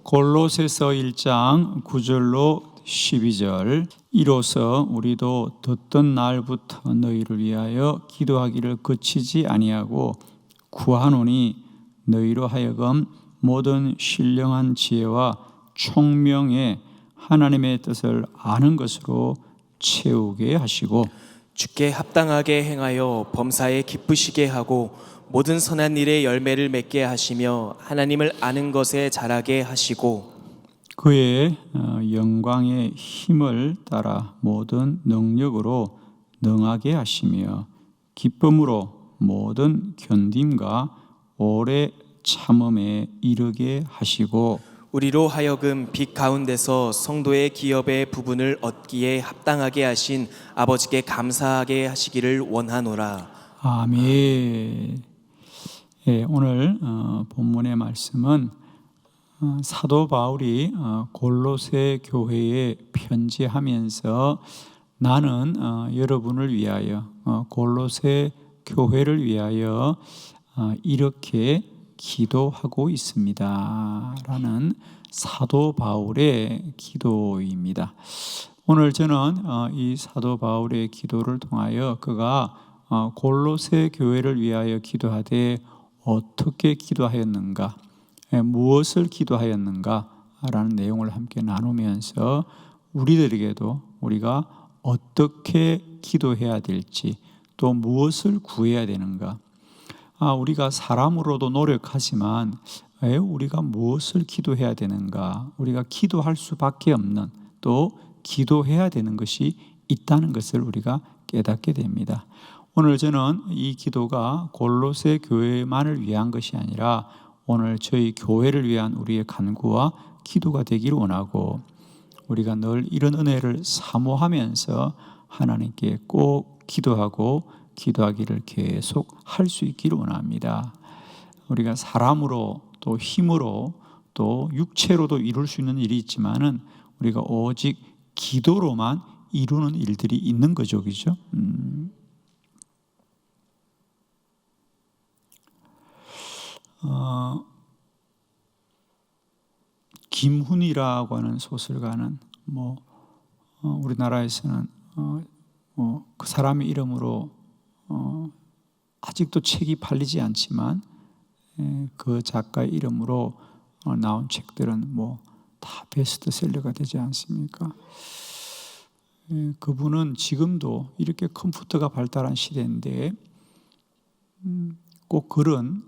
골로새서 1장 9절로 12절. 이로써 우리도 듣던 날부터 너희를 위하여 기도하기를 그치지 아니하고 구하노니 너희로 하여금 모든 신령한 지혜와 총명에 하나님의 뜻을 아는 것으로 채우게 하시고 주께 합당하게 행하여 범사에 기쁘시게 하고 모든 선한 일에 열매를 맺게 하시며 하나님을 아는 것에 자라게 하시고 그의 영광의 힘을 따라 모든 능력으로 능하게 하시며 기쁨으로 모든 견딤과 오래 참음에 이르게 하시고 우리로 하여금 빛 가운데서 성도의 기업의 부분을 얻기에 합당하게 하신 아버지께 감사하게 하시기를 원하노라. 아멘. 예, 오늘 본문의 말씀은 사도 바울이 골로새 교회에 편지하면서 나는 여러분을 위하여 골로새 교회를 위하여 이렇게 기도하고 있습니다 라는 사도 바울의 기도입니다. 오늘 저는 이 사도 바울의 기도를 통하여 그가 골로새 교회를 위하여 기도하되 어떻게 기도하였는가, 무엇을 기도하였는가 라는 내용을 함께 나누면서 우리들에게도 우리가 어떻게 기도해야 될지 또 무엇을 구해야 되는가, 우리가 사람으로도 노력하지만 왜 우리가 무엇을 기도해야 되는가, 우리가 기도할 수밖에 없는 또 기도해야 되는 것이 있다는 것을 우리가 깨닫게 됩니다. 오늘 저는 이 기도가 골로새 교회만을 위한 것이 아니라 오늘 저희 교회를 위한 우리의 간구와 기도가 되기를 원하고 우리가 늘 이런 은혜를 사모하면서 하나님께 꼭 기도하고 기도하기를 계속 할 수 있기를 원합니다. 우리가 사람으로 또 힘으로 또 육체로도 이룰 수 있는 일이 있지만은 우리가 오직 기도로만 이루는 일들이 있는 거죠, 그죠? 김훈이라고 하는 소설가는 우리나라에서는 그 사람의 이름으로 아직도 책이 팔리지 않지만 그 작가의 이름으로 나온 책들은 다 베스트셀러가 되지 않습니까? 그분은 지금도 이렇게 컴퓨터가 발달한 시대인데 꼭 글은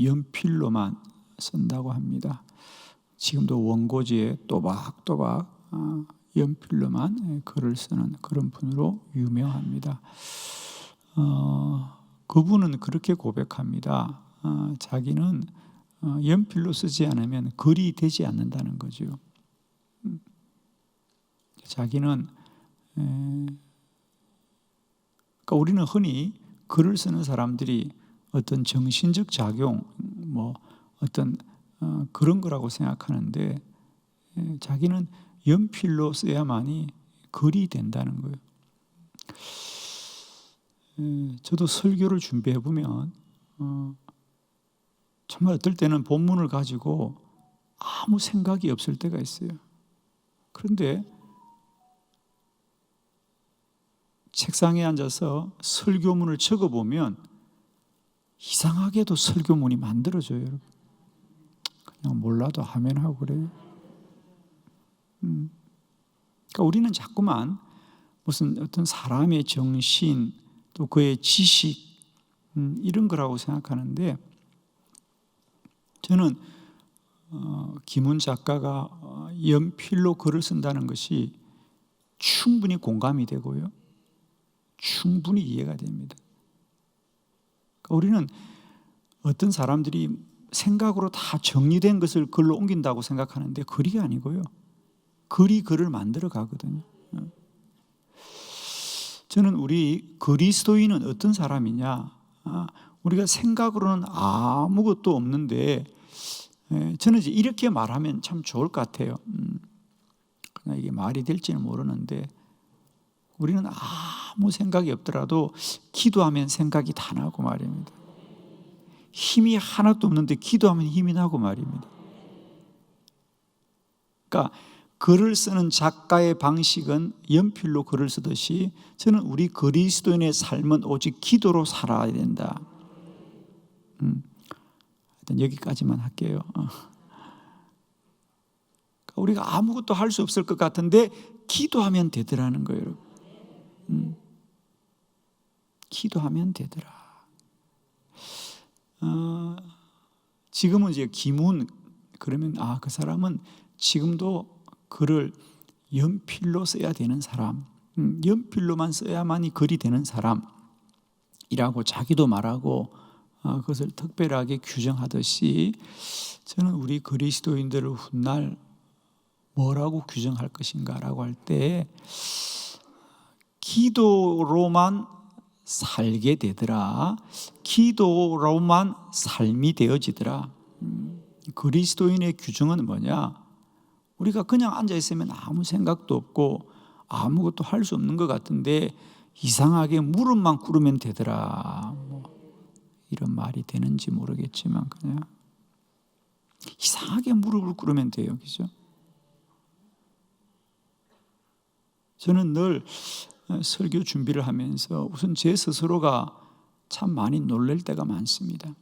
연필로만 쓴다고 합니다. 지금도 원고지에 또박또박 연필로만 글을 쓰는 그런 분으로 유명합니다. 그분은 그렇게 고백합니다. 자기는 연필로 쓰지 않으면 글이 되지 않는다는 거죠. 자기는 그러니까 우리는 흔히 글을 쓰는 사람들이 어떤 정신적 작용, 어떤 그런 거라고 생각하는데 자기는 연필로 써야만이 글이 된다는 거예요. 저도 설교를 준비해 보면 정말 어떨 때는 본문을 가지고 아무 생각이 없을 때가 있어요. 그런데 책상에 앉아서 설교문을 적어보면 이상하게도 설교문이 만들어져요. 여러분. 그냥 몰라도 하면 하고 그래요. 그러니까 우리는 자꾸만 무슨 어떤 사람의 정신 또 그의 지식 이런 거라고 생각하는데 저는 김훈 작가가 연필로 글을 쓴다는 것이 충분히 공감이 되고요. 충분히 이해가 됩니다. 그러니까 우리는 어떤 사람들이 생각으로 다 정리된 것을 글로 옮긴다고 생각하는데 글이 아니고요. 글이 글을 만들어 가거든요. 저는 우리 그리스도인은 어떤 사람이냐? 우리가 생각으로는 아무것도 없는데 저는 이제 이렇게 말하면 참 좋을 것 같아요. 그러나 이게 말이 될지는 모르는데 우리는 아무 생각이 없더라도 기도하면 생각이 다 나고 말입니다. 힘이 하나도 없는데 기도하면 힘이 나고 말입니다. 그러니까 글을 쓰는 작가의 방식은 연필로 글을 쓰듯이 저는 우리 그리스도인의 삶은 오직 기도로 살아야 된다. 일단 여기까지만 할게요. 우리가 아무것도 할 수 없을 것 같은데 기도하면 되더라는 거예요. 기도하면 되더라. 지금은 이제 기문 그러면 그 사람은 지금도 글을 연필로 써야 되는 사람, 연필로만 써야만이 글이 되는 사람이라고 자기도 말하고 그것을 특별하게 규정하듯이 저는 우리 그리스도인들을 훗날 뭐라고 규정할 것인가라고 할 때 기도로만 살게 되더라. 기도로만 삶이 되어지더라. 그리스도인의 규정은 뭐냐? 우리가 그냥 앉아있으면 아무 생각도 없고 아무것도 할 수 없는 것 같은데 이상하게 무릎만 꿇으면 되더라. 이런 말이 되는지 모르겠지만 그냥 이상하게 무릎을 꿇으면 돼요. 그죠? 저는 늘 설교 준비를 하면서 우선 제 스스로가 참 많이 놀랄 때가 많습니다.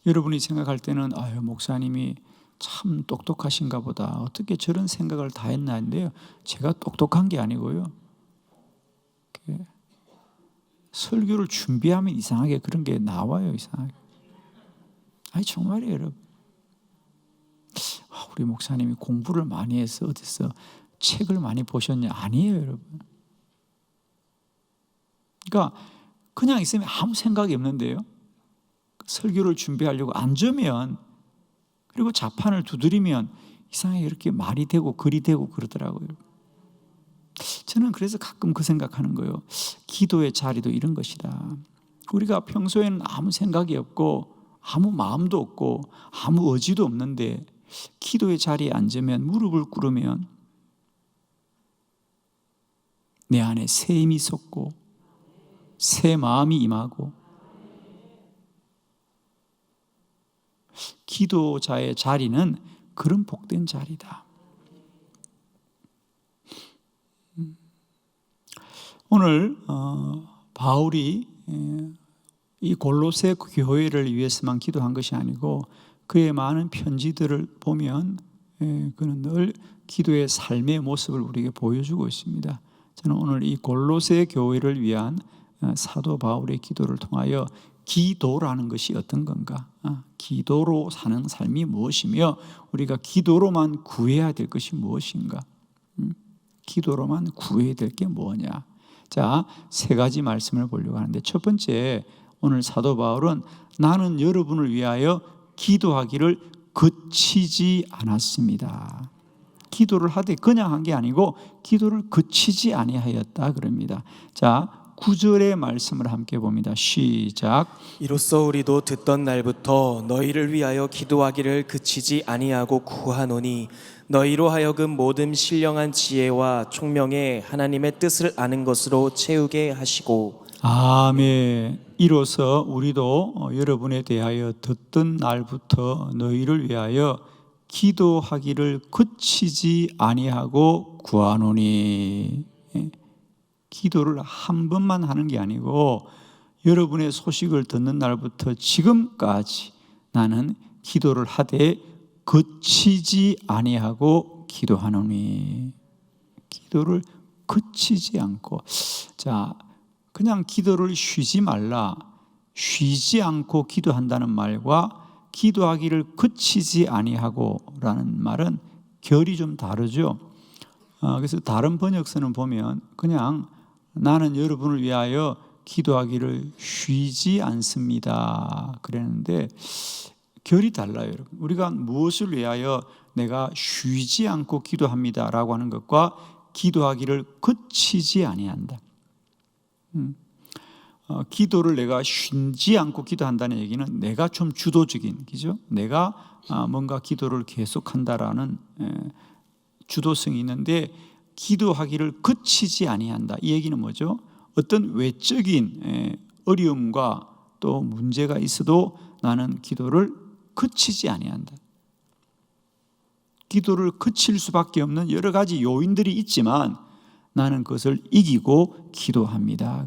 여러분이 생각할 때는 목사님이 참 똑똑하신가 보다. 어떻게 저런 생각을 다 했나 했는데요. 제가 똑똑한 게 아니고요. 설교를 준비하면 이상하게 그런 게 나와요. 이상하게. 정말이에요, 여러분. 우리 목사님이 공부를 많이 해서 어디서 책을 많이 보셨냐? 아니에요, 여러분. 그러니까 그냥 있으면 아무 생각이 없는데요. 설교를 준비하려고 앉으면 그리고 자판을 두드리면 이상하게 이렇게 말이 되고 글이 되고 그러더라고요. 저는 그래서 가끔 그 생각하는 거예요. 기도의 자리도 이런 것이다. 우리가 평소에는 아무 생각이 없고 아무 마음도 없고 아무 의지도 없는데 기도의 자리에 앉으면 무릎을 꿇으면 내 안에 새 힘이 솟고 새 마음이 임하고 기도자의 자리는 그런 복된 자리다. 오늘 바울이 이 골로새 교회를 위해서만 기도한 것이 아니고 그의 많은 편지들을 보면 그는 늘 기도의 삶의 모습을 우리에게 보여주고 있습니다. 저는 오늘 이 골로새 교회를 위한 사도 바울의 기도를 통하여 기도라는 것이 어떤 건가? 기도로 사는 삶이 무엇이며 우리가 기도로만 구해야 될 것이 무엇인가? 기도로만 구해야 될 게 뭐냐? 자, 세 가지 말씀을 보려고 하는데 첫 번째, 오늘 사도 바울은 나는 여러분을 위하여 기도하기를 그치지 않았습니다. 기도를 하되 그냥 한 게 아니고 기도를 그치지 아니하였다 그럽니다. 자, 9절의 말씀을 함께 봅니다. 시작. 이로써 우리도 듣던 날부터 너희를 위하여 기도하기를 그치지 아니하고 구하노니 너희로 하여금 모든 신령한 지혜와 총명의 하나님의 뜻을 아는 것으로 채우게 하시고. 아멘. 이로써 우리도 여러분에 대하여 듣던 날부터 너희를 위하여 기도하기를 그치지 아니하고 구하노니. 기도를 한 번만 하는 게 아니고 여러분의 소식을 듣는 날부터 지금까지 나는 기도를 하되 그치지 아니하고 기도하노니. 기도를 그치지 않고. 자, 그냥 기도를 쉬지 말라. 쉬지 않고 기도한다는 말과 기도하기를 그치지 아니하고 라는 말은 결이 좀 다르죠. 그래서 다른 번역서는 보면 그냥 나는 여러분을 위하여 기도하기를 쉬지 않습니다 그랬는데 결이 달라요. 여러분. 우리가 무엇을 위하여 내가 쉬지 않고 기도합니다 라고 하는 것과 기도하기를 그치지 아니한다. 기도를 내가 쉬지 않고 기도한다는 얘기는 내가 좀 주도적인, 그죠? 내가 뭔가 기도를 계속한다라는 주도성이 있는데 기도하기를 그치지 아니한다. 이 얘기는 뭐죠? 어떤 외적인 어려움과 또 문제가 있어도 나는 기도를 그치지 아니한다. 기도를 그칠 수밖에 없는 여러 가지 요인들이 있지만 나는 그것을 이기고 기도합니다.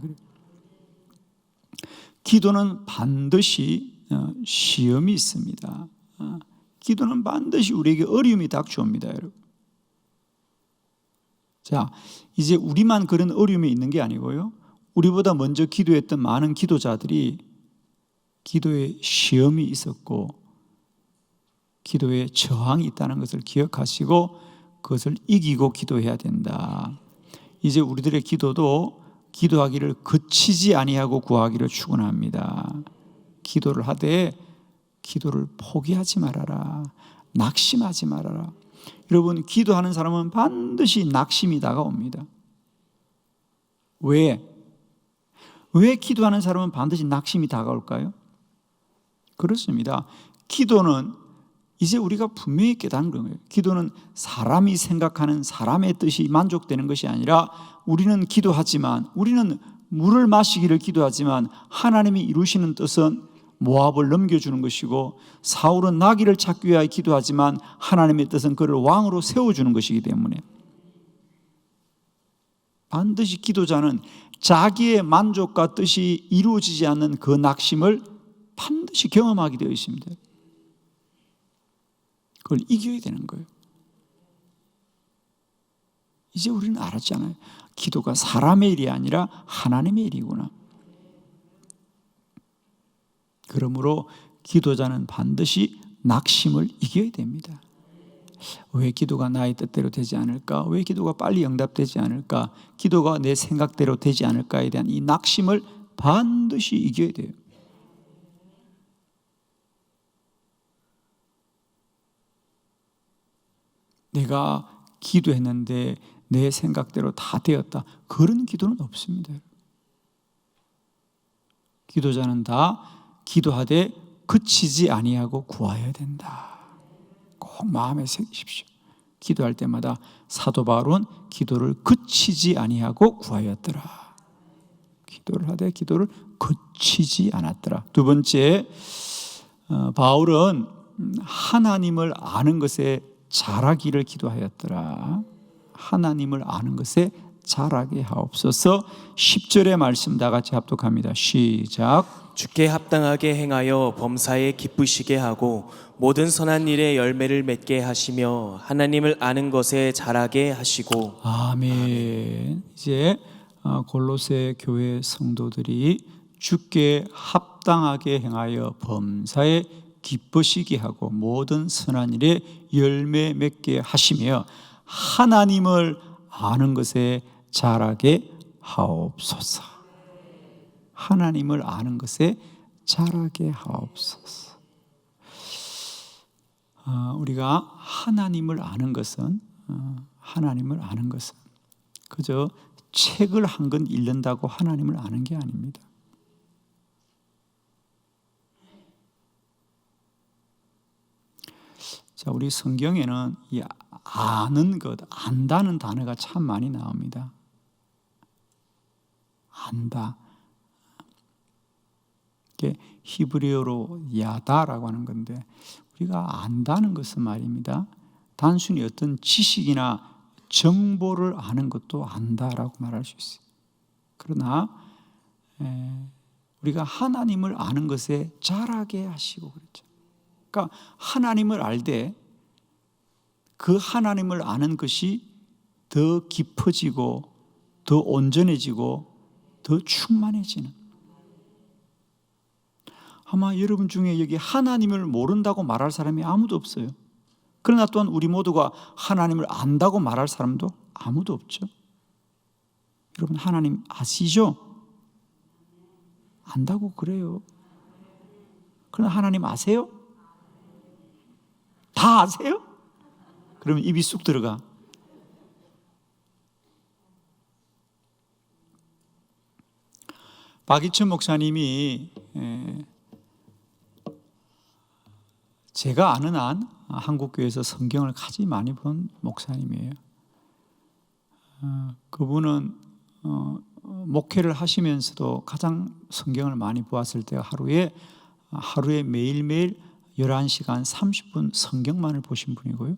기도는 반드시 시험이 있습니다. 기도는 반드시 우리에게 어려움이 닥쳐옵니다, 여러분. 자, 이제 우리만 그런 어려움이 있는 게 아니고요. 우리보다 먼저 기도했던 많은 기도자들이 기도에 시험이 있었고 기도에 저항이 있다는 것을 기억하시고 그것을 이기고 기도해야 된다. 이제 우리들의 기도도 기도하기를 그치지 아니하고 구하기를 축원합니다. 기도를 하되 기도를 포기하지 말아라. 낙심하지 말아라. 여러분, 기도하는 사람은 반드시 낙심이 다가옵니다. 왜 기도하는 사람은 반드시 낙심이 다가올까요? 그렇습니다. 기도는 이제 우리가 분명히 깨닫는 거예요. 기도는 사람이 생각하는 사람의 뜻이 만족되는 것이 아니라 우리는 기도하지만, 우리는 물을 마시기를 기도하지만 하나님이 이루시는 뜻은 모압을 넘겨주는 것이고, 사울은 나귀를 찾기 위하여 기도하지만 하나님의 뜻은 그를 왕으로 세워주는 것이기 때문에 반드시 기도자는 자기의 만족과 뜻이 이루어지지 않는 그 낙심을 반드시 경험하게 되어 있습니다. 그걸 이겨야 되는 거예요. 이제 우리는 알았잖아요. 기도가 사람의 일이 아니라 하나님의 일이구나. 그러므로 기도자는 반드시 낙심을 이겨야 됩니다. 왜 기도가 나의 뜻대로 되지 않을까? 왜 기도가 빨리 응답되지 않을까? 기도가 내 생각대로 되지 않을까에 대한 이 낙심을 반드시 이겨야 돼요. 내가 기도했는데 내 생각대로 다 되었다. 그런 기도는 없습니다. 기도자는 다 기도하되 그치지 아니하고 구하여야 된다. 꼭 마음에 새기십시오. 기도할 때마다 사도 바울은 기도를 그치지 아니하고 구하였더라. 기도를 하되 기도를 그치지 않았더라. 두 번째, 바울은 하나님을 아는 것에 자라기를 기도하였더라. 하나님을 아는 것에 자라게 하옵소서. 10절의 말씀 다 같이 합독합니다. 시작. 주께 합당하게 행하여 범사에 기쁘시게 하고 모든 선한 일에 열매를 맺게 하시며 하나님을 아는 것에 자라게 하시고. 아멘. 이제 골로새 교회 성도들이 주께 합당하게 행하여 범사에 기쁘시게 하고 모든 선한 일에 열매 맺게 하시며 하나님을 아는 것에 자라게 하옵소서. 하나님을 아는 것에 자라게 하옵소서. 우리가 하나님을 아는 것은 그저 책을 한 권 읽는다고 하나님을 아는 게 아닙니다. 자, 우리 성경에는 이 아는 것, 안다는 단어가 참 많이 나옵니다. 안다. 이게 히브리어로 야다라고 하는 건데, 우리가 안다는 것은 말입니다. 단순히 어떤 지식이나 정보를 아는 것도 안다라고 말할 수 있어요. 그러나 우리가 하나님을 아는 것에 자라게 하시고 그랬죠. 그러니까 하나님을 알되 그 하나님을 아는 것이 더 깊어지고 더 온전해지고 더 충만해지는. 아마 여러분 중에 여기 하나님을 모른다고 말할 사람이 아무도 없어요. 그러나 또한 우리 모두가 하나님을 안다고 말할 사람도 아무도 없죠. 여러분 하나님 아시죠? 안다고 그래요. 그러나 하나님 아세요? 다 아세요? 그러면 입이 쑥 들어가. 박이천 목사님이 제가 아는 한 한국교회에서 성경을 가장 많이 본 목사님이에요. 그분은 목회를 하시면서도 가장 성경을 많이 보았을 때 하루에 매일매일 11시간 30분 성경만을 보신 분이고요.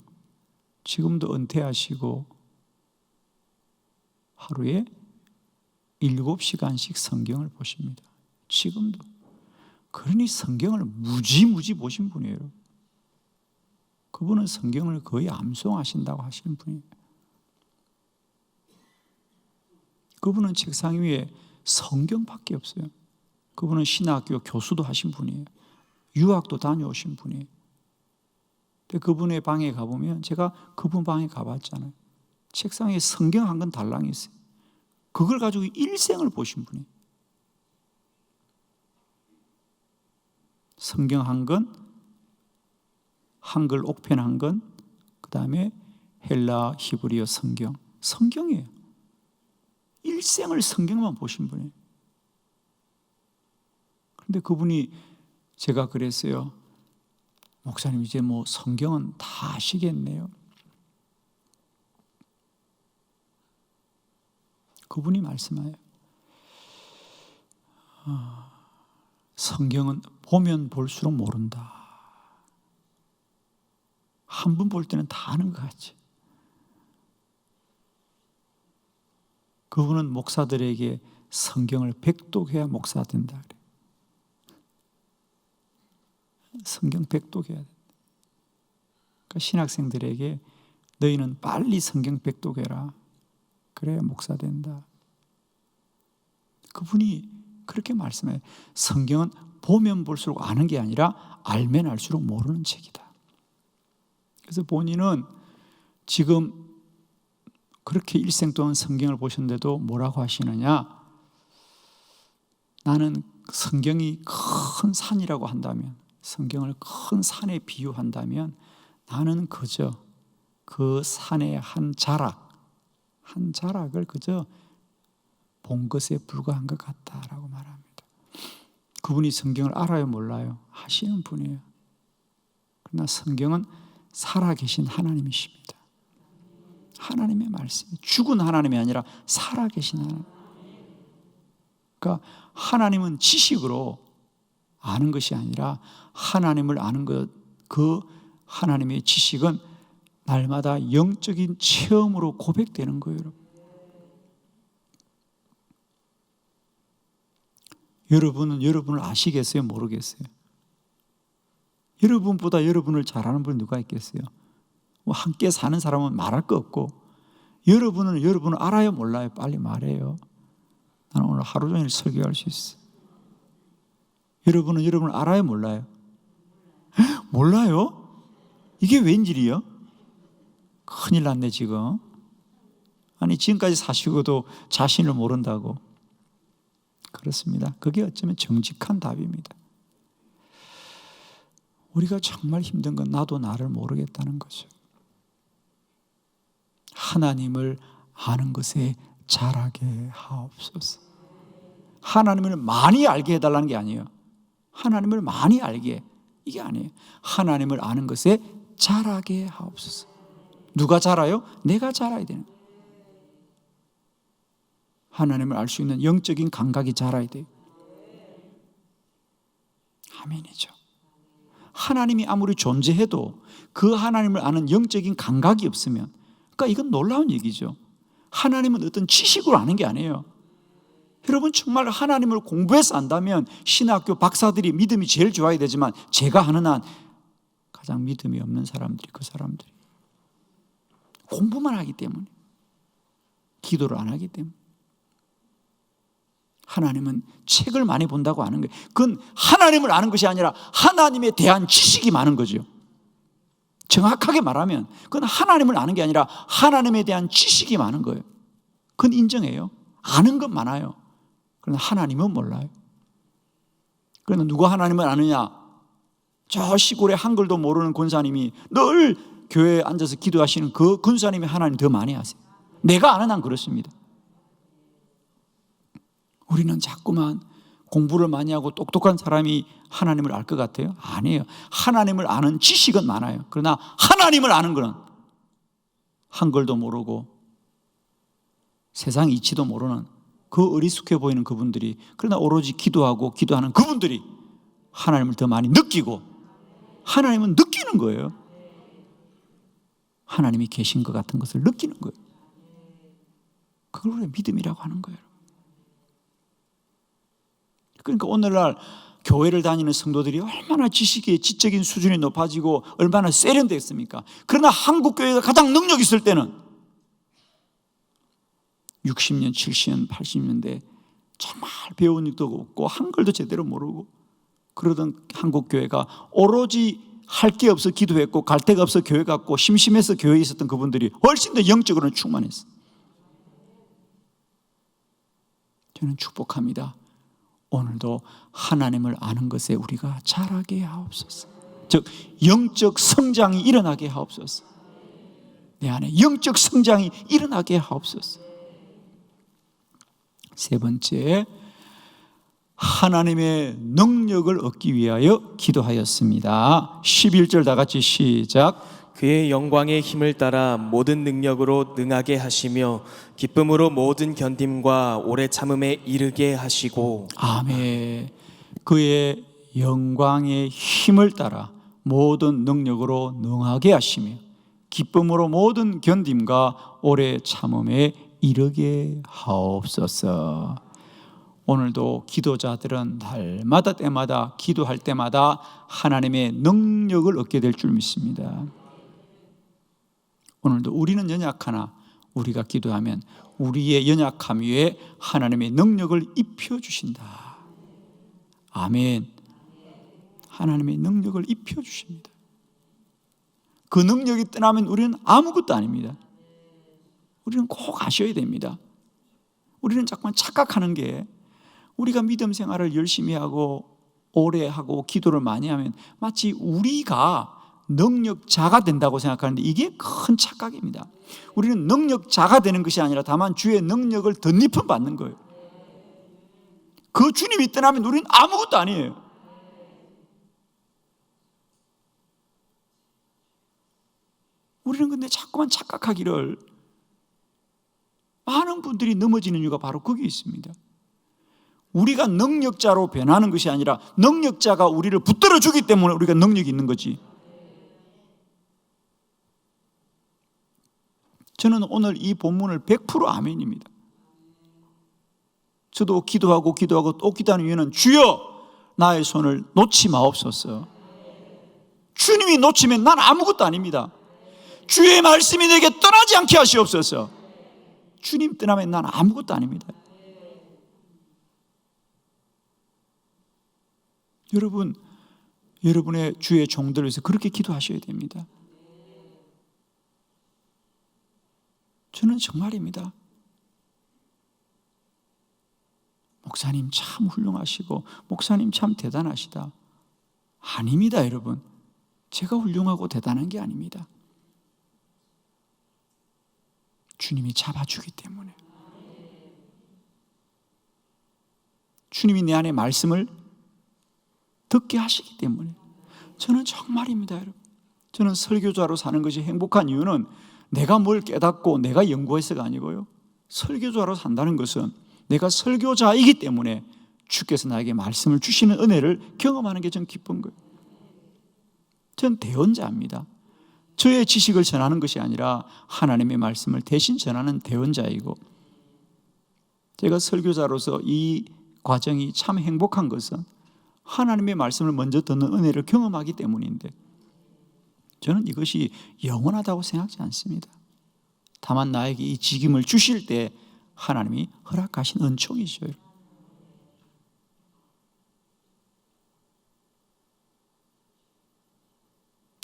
지금도 은퇴하시고 하루에 7시간씩 성경을 보십니다. 지금도. 그러니 성경을 무지 보신 분이에요. 그분은 성경을 거의 암송하신다고 하시는 분이에요. 그분은 책상 위에 성경밖에 없어요. 그분은 신학교 교수도 하신 분이에요. 유학도 다녀오신 분이에요. 근데 그분의 방에 가보면, 제가 그분 방에 가봤잖아요. 책상에 성경 한 권 달랑이 있어요. 그걸 가지고 일생을 보신 분이에요. 성경 한 권, 한글 옥편 한 권, 그 다음에 헬라 히브리어 성경이에요. 일생을 성경만 보신 분이에요. 그런데 그분이, 제가 그랬어요. 목사님, 이제 뭐 성경은 다 아시겠네요. 그분이 말씀해요. 성경은 보면 볼수록 모른다. 한 번 볼 때는 다 아는 것 같지. 그분은 목사들에게 성경을 백독해야 목사 된다 그래요. 성경 백독해야 된다. 그러니까 신학생들에게 너희는 빨리 성경 백독해라. 그래야 목사 된다. 그분이 그렇게 말씀해요. 성경은 보면 볼수록 아는 게 아니라 알면 알수록 모르는 책이다. 그래서 본인은 지금 그렇게 일생 동안 성경을 보셨는데도 뭐라고 하시느냐? 나는 성경이 큰 산이라고 한다면, 성경을 큰 산에 비유한다면 나는 그저 그 산의 한 자락을 그저 본 것에 불과한 것 같다라고 말합니다. 그분이 성경을 알아요, 몰라요? 아시는 분이에요. 그러나 성경은 살아계신 하나님이십니다. 하나님의 말씀이 죽은 하나님이 아니라 살아계신 하나님. 그러니까 하나님은 지식으로 아는 것이 아니라 하나님을 아는 것, 그 하나님의 지식은 날마다 영적인 체험으로 고백되는 거예요, 여러분. 여러분은 여러분을 아시겠어요? 모르겠어요? 여러분보다 여러분을 잘 아는 분이 누가 있겠어요? 함께 사는 사람은 말할 거 없고, 여러분은 여러분을 알아요, 몰라요? 빨리 말해요. 나는 오늘 하루 종일 설교할 수 있어. 여러분은 여러분을 알아요, 몰라요? 몰라요? 이게 웬일이요? 큰일 났네 지금. 아니 지금까지 사시고도 자신을 모른다고. 그렇습니다. 그게 어쩌면 정직한 답입니다. 우리가 정말 힘든 건 나도 나를 모르겠다는 거죠. 하나님을 아는 것에 자라게 하옵소서. 하나님을 많이 알게 해달라는 게 아니에요. 하나님을 많이 알게, 이게 아니에요. 하나님을 아는 것에 자라게 하옵소서. 누가 자라요? 내가 자라야 되는 거예요. 하나님을 알 수 있는 영적인 감각이 자라야 돼요. 아멘이죠. 하나님이 아무리 존재해도 그 하나님을 아는 영적인 감각이 없으면, 그러니까 이건 놀라운 얘기죠. 하나님은 어떤 지식으로 아는 게 아니에요. 여러분 정말 하나님을 공부해서 안다면 신학교 박사들이 믿음이 제일 좋아야 되지만, 제가 하는 한 가장 믿음이 없는 사람들이 그 사람들이 공부만 하기 때문에, 기도를 안 하기 때문에. 하나님은 책을 많이 본다고 아는 거예요. 그건 하나님을 아는 것이 아니라 하나님에 대한 지식이 많은 거죠. 정확하게 말하면 그건 하나님을 아는 게 아니라 하나님에 대한 지식이 많은 거예요. 그건 인정해요. 아는 건 많아요. 그러나 하나님은 몰라요. 그러나 누가 하나님을 아느냐? 저 시골에 한글도 모르는 권사님이 늘 교회에 앉아서 기도하시는 그 권사님이 하나님 더 많이 아세요. 내가 아는 한 그렇습니다. 우리는 자꾸만 공부를 많이 하고 똑똑한 사람이 하나님을 알 것 같아요? 아니에요. 하나님을 아는 지식은 많아요. 그러나 하나님을 아는 것은 한글도 모르고 세상 이치도 모르는 그 어리숙해 보이는 그분들이, 그러나 오로지 기도하고 기도하는 그분들이 하나님을 더 많이 느끼고 하나님은 느끼는 거예요. 하나님이 계신 것 같은 것을 느끼는 거예요. 그걸 우리가 믿음이라고 하는 거예요. 그러니까 오늘날 교회를 다니는 성도들이 얼마나 지식의 지적인 수준이 높아지고 얼마나 세련됐습니까? 그러나 한국 교회가 가장 능력 있을 때는 60년, 70년, 80년대 정말 배운 일도 없고 한글도 제대로 모르고 그러던 한국 교회가 오로지 할 게 없어 기도했고 갈 데가 없어 교회 갔고 심심해서 교회에 있었던 그분들이 훨씬 더 영적으로는 충만했어요. 저는 축복합니다. 오늘도 하나님을 아는 것에 우리가 자라게 하옵소서. 즉 영적 성장이 일어나게 하옵소서. 내 안에 영적 성장이 일어나게 하옵소서. 세 번째, 하나님의 능력을 얻기 위하여 기도하였습니다. 11절 다 같이 시작. 그의 영광의 힘을 따라 모든 능력으로 능하게 하시며 기쁨으로 모든 견딤과 오래 참음에 이르게 하시고. 아멘. 그의 영광의 힘을 따라 모든 능력으로 능하게 하시며 기쁨으로 모든 견딤과 오래 참음에 이르게 하옵소서. 오늘도 기도자들은 날마다 때마다 기도할 때마다 하나님의 능력을 얻게 될 줄 믿습니다. 오늘도 우리는 연약하나 우리가 기도하면 우리의 연약함 위에 하나님의 능력을 입혀주신다. 아멘. 하나님의 능력을 입혀주십니다. 그 능력이 떠나면 우리는 아무것도 아닙니다. 우리는 꼭 아셔야 됩니다. 우리는 자꾸만 착각하는 게 우리가 믿음 생활을 열심히 하고 오래 하고 기도를 많이 하면 마치 우리가 능력자가 된다고 생각하는데 이게 큰 착각입니다. 우리는 능력자가 되는 것이 아니라 다만 주의 능력을 덧입혀 받는 거예요. 그 주님이 떠나면 우리는 아무것도 아니에요. 우리는 근데 자꾸만 착각하기를 많은 분들이 넘어지는 이유가 바로 거기 있습니다. 우리가 능력자로 변하는 것이 아니라 능력자가 우리를 붙들어 주기 때문에 우리가 능력이 있는 거지. 저는 오늘 이 본문을 100% 아멘입니다. 저도 기도하고 또 기도하는 이유는 주여 나의 손을 놓지 마옵소서. 주님이 놓치면 난 아무것도 아닙니다. 주의 말씀이 내게 떠나지 않게 하시옵소서. 주님 떠나면 난 아무것도 아닙니다. 여러분, 여러분의 주의 종들을 위해서 그렇게 기도하셔야 됩니다. 저는 정말입니다. 목사님 참 훌륭하시고 목사님 참 대단하시다. 아닙니다, 여러분. 제가 훌륭하고 대단한 게 아닙니다. 주님이 잡아주기 때문에. 주님이 내 안에 말씀을 듣게 하시기 때문에. 저는 정말입니다, 여러분. 저는 설교자로 사는 것이 행복한 이유는 내가 뭘 깨닫고 내가 연구해서가 아니고요. 설교자로 산다는 것은 내가 설교자이기 때문에 주께서 나에게 말씀을 주시는 은혜를 경험하는 게 전 기쁜 거예요. 전 대언자입니다. 저의 지식을 전하는 것이 아니라 하나님의 말씀을 대신 전하는 대언자이고, 제가 설교자로서 이 과정이 참 행복한 것은 하나님의 말씀을 먼저 듣는 은혜를 경험하기 때문인데, 저는 이것이 영원하다고 생각하지 않습니다. 다만 나에게 이 직임을 주실 때 하나님이 허락하신 은총이죠.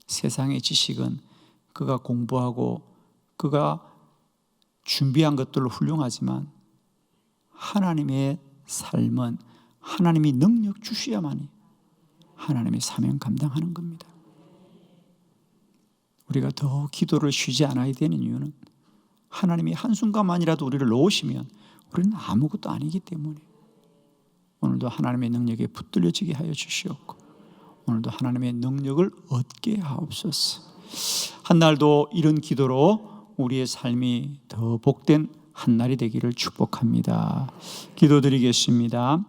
세상의 지식은 그가 공부하고 그가 준비한 것들로 훌륭하지만 하나님의 삶은 하나님이 능력 주셔야만이 하나님의 사명 감당하는 겁니다. 우리가 더 기도를 쉬지 않아야 되는 이유는 하나님이 한순간만이라도 우리를 놓으시면 우리는 아무것도 아니기 때문에. 오늘도 하나님의 능력에 붙들려지게 하여 주시옵고 오늘도 하나님의 능력을 얻게 하옵소서. 한날도 이런 기도로 우리의 삶이 더 복된 한날이 되기를 축복합니다. 기도드리겠습니다.